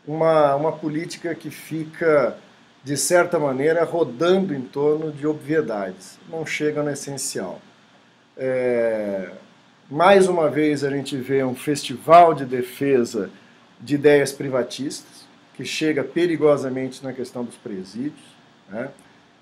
uma política que fica, de certa maneira, rodando em torno de obviedades, não chega no essencial. É, Mais uma vez a gente vê um festival de defesa de ideias privatistas, que chega perigosamente na questão dos presídios, né?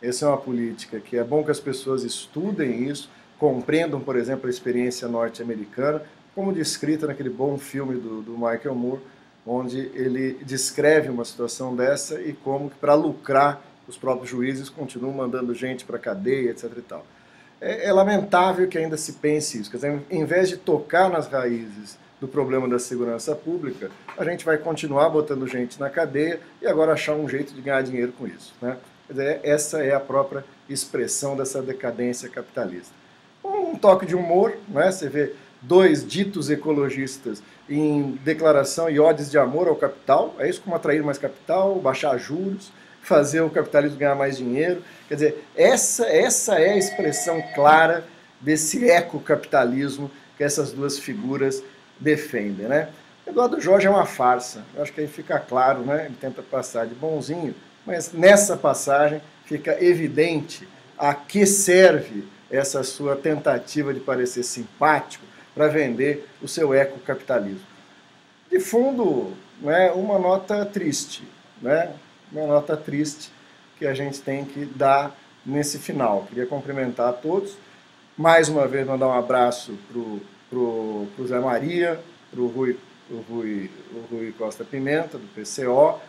Essa é uma política que é bom que as pessoas estudem isso, compreendam, por exemplo, a experiência norte-americana, como descrita naquele bom filme do Michael Moore, onde ele descreve uma situação dessa e como que para lucrar os próprios juízes continuam mandando gente para a cadeia, etc. e tal. É lamentável que ainda se pense isso. Quer dizer, em vez de tocar nas raízes do problema da segurança pública, a gente vai continuar botando gente na cadeia e agora achar um jeito de ganhar dinheiro com isso, né? Quer dizer, essa é a própria expressão dessa decadência capitalista. Um toque de humor, né? Você vê dois ditos ecologistas em declaração e odes de amor ao capital, é isso, como atrair mais capital, baixar juros, fazer o capitalismo ganhar mais dinheiro. Quer dizer, essa é a expressão clara desse ecocapitalismo que essas duas figuras defendem, né? Eduardo Jorge é uma farsa, eu acho que aí fica claro, né? Ele tenta passar de bonzinho, mas nessa passagem fica evidente a que serve essa sua tentativa de parecer simpático para vender o seu ecocapitalismo. De fundo, né, uma nota triste, né? Uma nota triste que a gente tem que dar nesse final. Queria cumprimentar a todos, mais uma vez mandar um abraço pro Zé Maria, pro Rui Costa Pimenta, do PCO,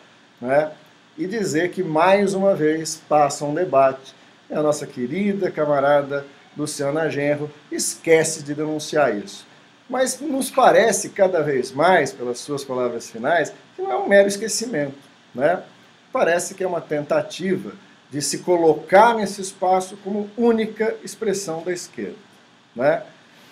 né? E dizer que mais uma vez passa um debate. E a nossa querida camarada Luciana Genro esquece de denunciar isso. Mas nos parece cada vez mais, pelas suas palavras finais, que não é um mero esquecimento, né? Parece que é uma tentativa de se colocar nesse espaço como única expressão da esquerda, né?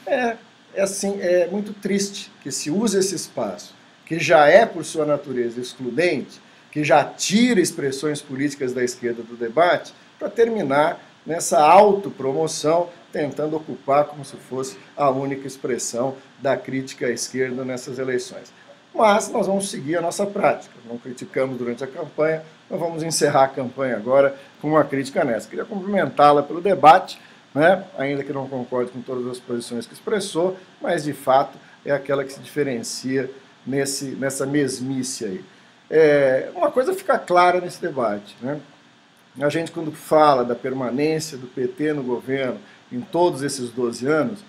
É muito triste que se use esse espaço, que já é por sua natureza excludente, que já tira expressões políticas da esquerda do debate, para terminar nessa autopromoção, tentando ocupar como se fosse a única expressão da crítica à esquerda nessas eleições. Mas nós vamos seguir a nossa prática. Não criticamos durante a campanha, nós vamos encerrar a campanha agora com uma crítica nessa. Queria cumprimentá-la pelo debate, né? Ainda que não concorde com todas as posições que expressou, mas de fato é aquela que se diferencia nessa mesmice aí. Uma coisa fica clara nesse debate, né? A gente, quando fala da permanência do PT no governo em todos esses 12 anos,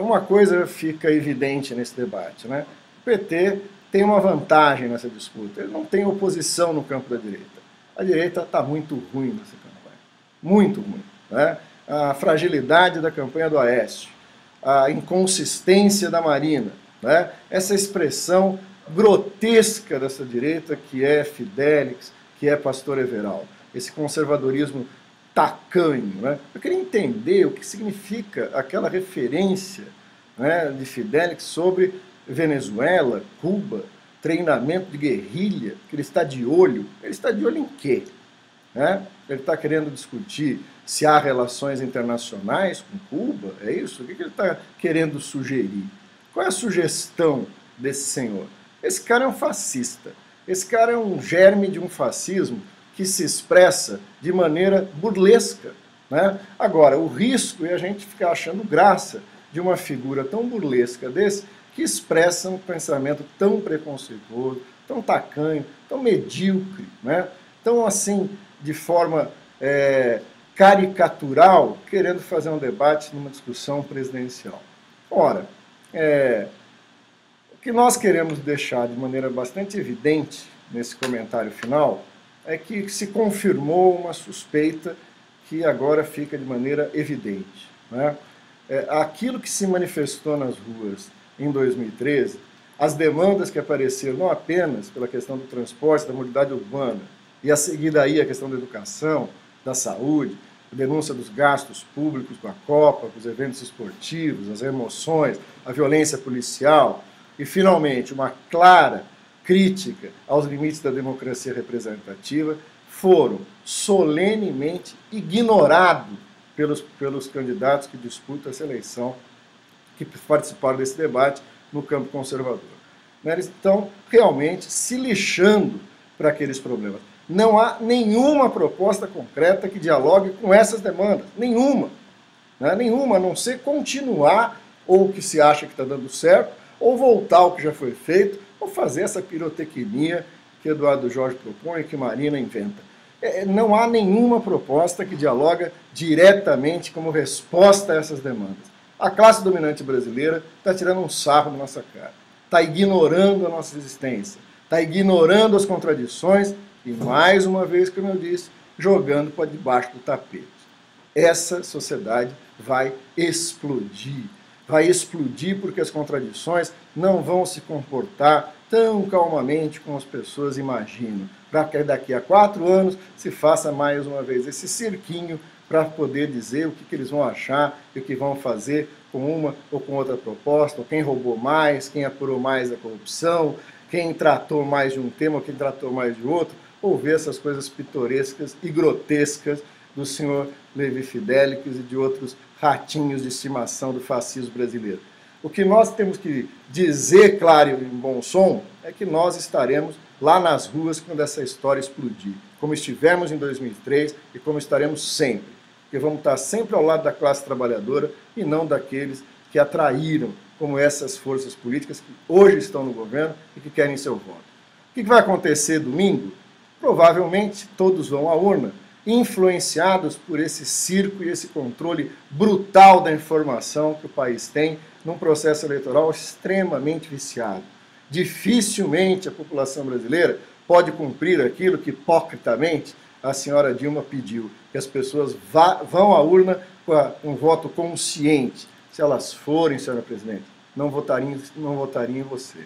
uma coisa fica evidente nesse debate, né? O PT tem uma vantagem nessa disputa, ele não tem oposição no campo da direita. A direita está muito ruim nessa campanha, muito ruim, né? A fragilidade da campanha do Aécio, a inconsistência da Marina, né? Essa expressão grotesca dessa direita que é Fidelix, que é Pastor Everaldo, esse conservadorismo tacanho, né? Eu queria entender o que significa aquela referência, né, de Fidelix sobre Venezuela, Cuba, treinamento de guerrilha, que ele está de olho. Ele está de olho em quê? Né? Ele está querendo discutir se há relações internacionais com Cuba? É isso? O que ele está querendo sugerir? Qual é a sugestão desse senhor? Esse cara é um fascista. Esse cara é um germe de um fascismo que se expressa de maneira burlesca, né? Agora, o risco é a gente ficar achando graça de uma figura tão burlesca desse que expressa um pensamento tão preconceituoso, tão tacanho, tão medíocre, né? Tão assim, de forma caricatural, querendo fazer um debate numa discussão presidencial. Ora, o que nós queremos deixar de maneira bastante evidente nesse comentário final é que se confirmou uma suspeita que agora fica de maneira evidente, né? Aquilo que se manifestou nas ruas em 2013, as demandas que apareceram não apenas pela questão do transporte, da mobilidade urbana, e a seguir daí a questão da educação, da saúde, a denúncia dos gastos públicos com a Copa, com os eventos esportivos, as remoções, a violência policial, e finalmente uma clara crítica aos limites da democracia representativa, foram solenemente ignorados pelos candidatos que disputam essa eleição, que participaram desse debate no campo conservador. né? Eles estão realmente se lixando para aqueles problemas. Não há nenhuma proposta concreta que dialogue com essas demandas. Nenhuma. Né? Nenhuma, a não ser continuar ou o que se acha que está dando certo, ou voltar ao que já foi feito, ou fazer essa pirotecnia que Eduardo Jorge propõe, que Marina inventa. Não há nenhuma proposta que dialoga diretamente como resposta a essas demandas. A classe dominante brasileira está tirando um sarro na nossa cara, está ignorando a nossa existência, está ignorando as contradições e, mais uma vez, como eu disse, jogando para debaixo do tapete. Essa sociedade vai explodir. Vai explodir porque as contradições não vão se comportar tão calmamente como as pessoas imaginam. Para que daqui a 4 anos se faça mais uma vez esse cirquinho para poder dizer o que eles vão achar e o que vão fazer com uma ou com outra proposta, ou quem roubou mais, quem apurou mais a corrupção, quem tratou mais de um tema ou quem tratou mais de outro, ou ver essas coisas pitorescas e grotescas do senhor Levi Fidelix e de outros ratinhos de estimação do fascismo brasileiro. O que nós temos que dizer, claro e em bom som, é que nós estaremos lá nas ruas quando essa história explodir, como estivemos em 2003 e como estaremos sempre, porque vamos estar sempre ao lado da classe trabalhadora e não daqueles que atraíram, como essas forças políticas que hoje estão no governo e que querem seu voto. O que vai acontecer domingo? Provavelmente todos vão à urna, influenciados por esse circo e esse controle brutal da informação que o país tem num processo eleitoral extremamente viciado. Dificilmente a população brasileira pode cumprir aquilo que, hipocritamente, a senhora Dilma pediu, que as pessoas vão à urna com um voto consciente. Se elas forem, senhora presidente, não votariam em você.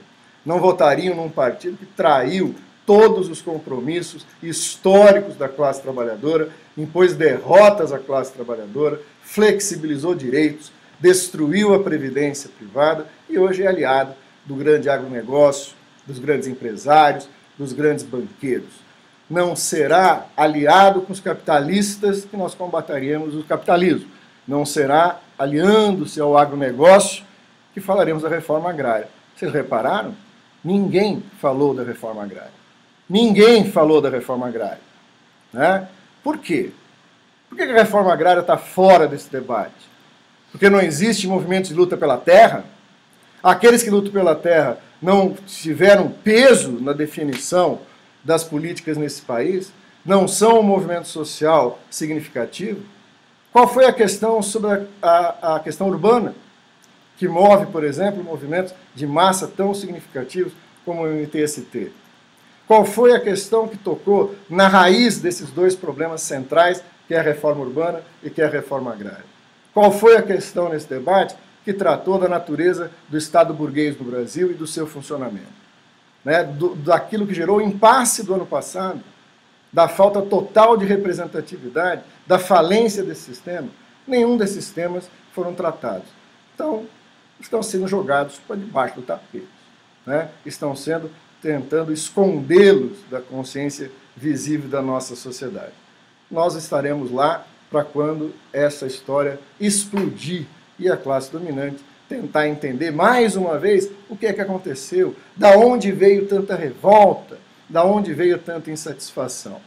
Não votariam num partido que traiu todos os compromissos históricos da classe trabalhadora, impôs derrotas à classe trabalhadora, flexibilizou direitos, destruiu a previdência privada e hoje é aliado do grande agronegócio, dos grandes empresários, dos grandes banqueiros. Não será aliado com os capitalistas que nós combateremos o capitalismo. Não será aliando-se ao agronegócio que falaremos da reforma agrária. Vocês repararam? Ninguém falou da reforma agrária. Ninguém falou da reforma agrária. Né? Por quê? Por que a reforma agrária está fora desse debate? Porque não existe movimento de luta pela terra? Aqueles que lutam pela terra não tiveram peso na definição das políticas nesse país? Não são um movimento social significativo? Qual foi a questão sobre a questão urbana, que move, por exemplo, movimentos de massa tão significativos como o MTST? Qual foi a questão que tocou na raiz desses dois problemas centrais, que é a reforma urbana e que é a reforma agrária? Qual foi a questão nesse debate que tratou da natureza do Estado burguês no Brasil e do seu funcionamento? Né? Daquilo que gerou o impasse do ano passado, da falta total de representatividade, da falência desse sistema? Nenhum desses temas foram tratados. Então, estão sendo jogados para debaixo do tapete. Né? Estão sendo tentando escondê-los da consciência visível da nossa sociedade. Nós estaremos lá para quando essa história explodir e a classe dominante tentar entender mais uma vez o que é que aconteceu, da onde veio tanta revolta, da onde veio tanta insatisfação.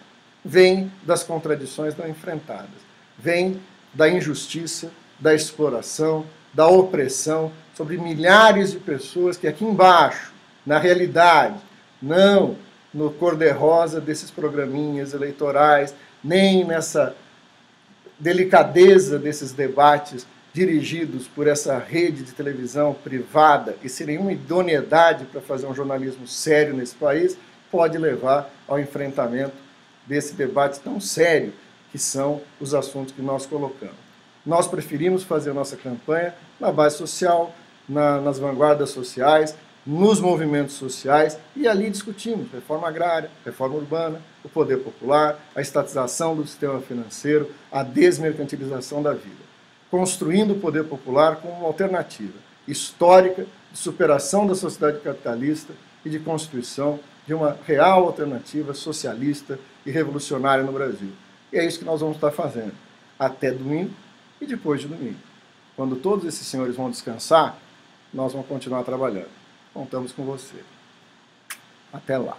Vem das contradições não enfrentadas, vem da injustiça, da exploração, da opressão sobre milhares de pessoas que aqui embaixo, na realidade, não no cor-de-rosa desses programinhas eleitorais, nem nessa delicadeza desses debates dirigidos por essa rede de televisão privada e sem nenhuma idoneidade para fazer um jornalismo sério nesse país, pode levar ao enfrentamento desse debate tão sério que são os assuntos que nós colocamos. Nós preferimos fazer a nossa campanha na base social, nas vanguardas sociais, nos movimentos sociais, e ali discutimos reforma agrária, reforma urbana, o poder popular, a estatização do sistema financeiro, a desmercantilização da vida, construindo o poder popular como uma alternativa histórica de superação da sociedade capitalista e de constituição de uma real alternativa socialista e revolucionária no Brasil. E é isso que nós vamos estar fazendo até domingo e depois de domingo. Quando todos esses senhores vão descansar, nós vamos continuar trabalhando. Contamos com você. Até lá.